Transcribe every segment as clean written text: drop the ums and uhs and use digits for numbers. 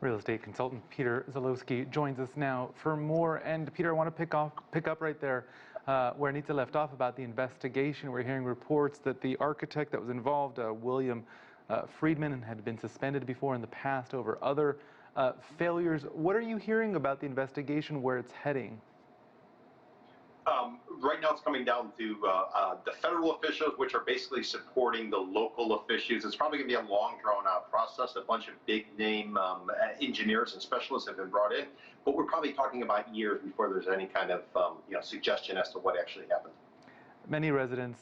Real estate consultant Peter Zalewsk joins us now for more. And Peter, I want to pick up right there where Anita left off about the investigation. We're hearing reports that the architect that was involved, William Friedman, had been suspended before in the past over other failures. What are you hearing about the investigation, where it's heading? Right now it's coming down to the federal officials, which are basically supporting the local officials. It's probably going to be a long, drawn-out process. A bunch of big-name engineers and specialists have been brought in, but we're probably talking about years before there's any kind of suggestion as to what actually happened. Many residents,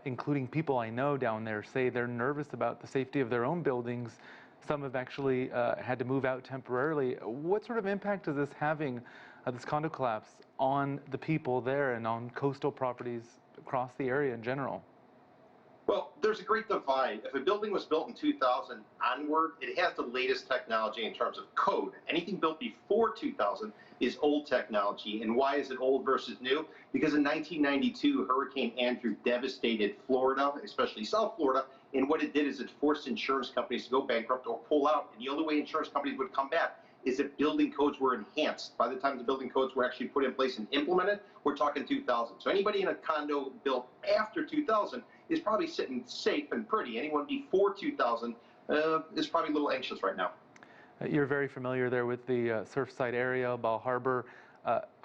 including people I know down there, say they're nervous about the safety of their own buildings. Some have actually had to move out temporarily. What sort of impact is this having, this condo collapse, on the people there and on coastal properties across the area in general? Well, there's a great divide. If a building was built in 2000 onward, it has the latest technology in terms of code. Anything built before 2000 is old technology. And why is it old versus new? Because in 1992, Hurricane Andrew devastated Florida, especially South Florida. And what it did is it forced insurance companies to go bankrupt or pull out. And the only way insurance companies would come back is if building codes were enhanced. By the time the building codes were actually put in place and implemented, we're talking 2000. So anybody in a condo built after 2000 is probably sitting safe and pretty. Anyone before 2000 is probably a little anxious right now. You're very familiar there with the Surfside area, Bal Harbor.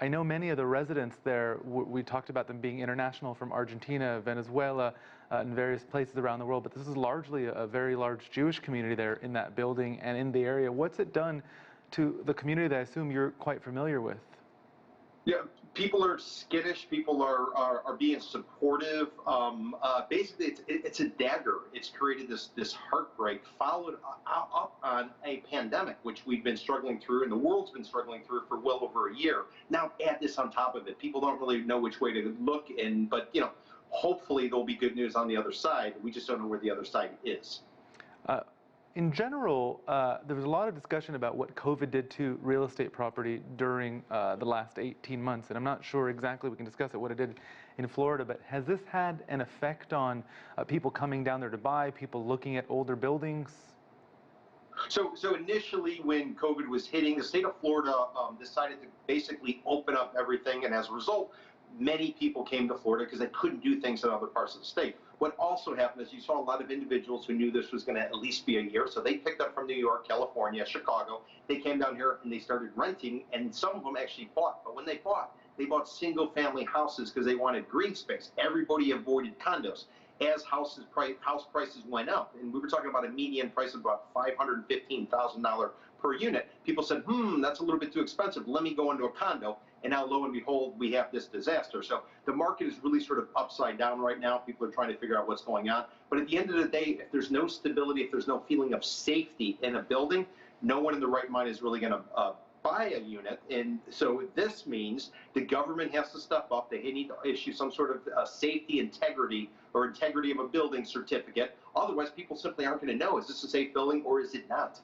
I know many of the residents there, we talked about them being international from Argentina, Venezuela, and various places around the world, but this is largely a very large Jewish community there in that building and in the area. What's it done to the community that I assume you're quite familiar with? Yeah, people are skittish. People are being supportive. Basically, it's a dagger. It's created this heartbreak, followed up on a pandemic, which we've been struggling through, and the world's been struggling through for well over a year. Now add this on top of it. People don't really know which way to look, but hopefully there'll be good news on the other side. We just don't know where the other side is. In general, there was a lot of discussion about what COVID did to real estate property during the last 18 months, and I'm not sure exactly, we can discuss it, what it did in Florida, but has this had an effect on people coming down there to buy, people looking at older buildings? So initially when COVID was hitting, the state of Florida decided to basically open up everything, and as a result, many people came to Florida because they couldn't do things in other parts of the state. What also happened is you saw a lot of individuals who knew this was going to at least be a year, so they picked up from New York, California, Chicago. They came down here and they started renting, and some of them actually bought. But when they bought single-family houses because they wanted green space. Everybody avoided condos. As house prices went up, and we were talking about a median price of about $515,000 per unit, people said, that's a little bit too expensive. Let me go into a condo. And now, lo and behold, we have this disaster. So the market is really sort of upside down right now. People are trying to figure out what's going on. But at the end of the day, if there's no stability, if there's no feeling of safety in a building, no one in the right mind is really going to buy a unit. And so this means the government has to step up. They need to issue some sort of safety integrity or integrity of a building certificate. Otherwise, people simply aren't going to know, is this a safe building or is it not?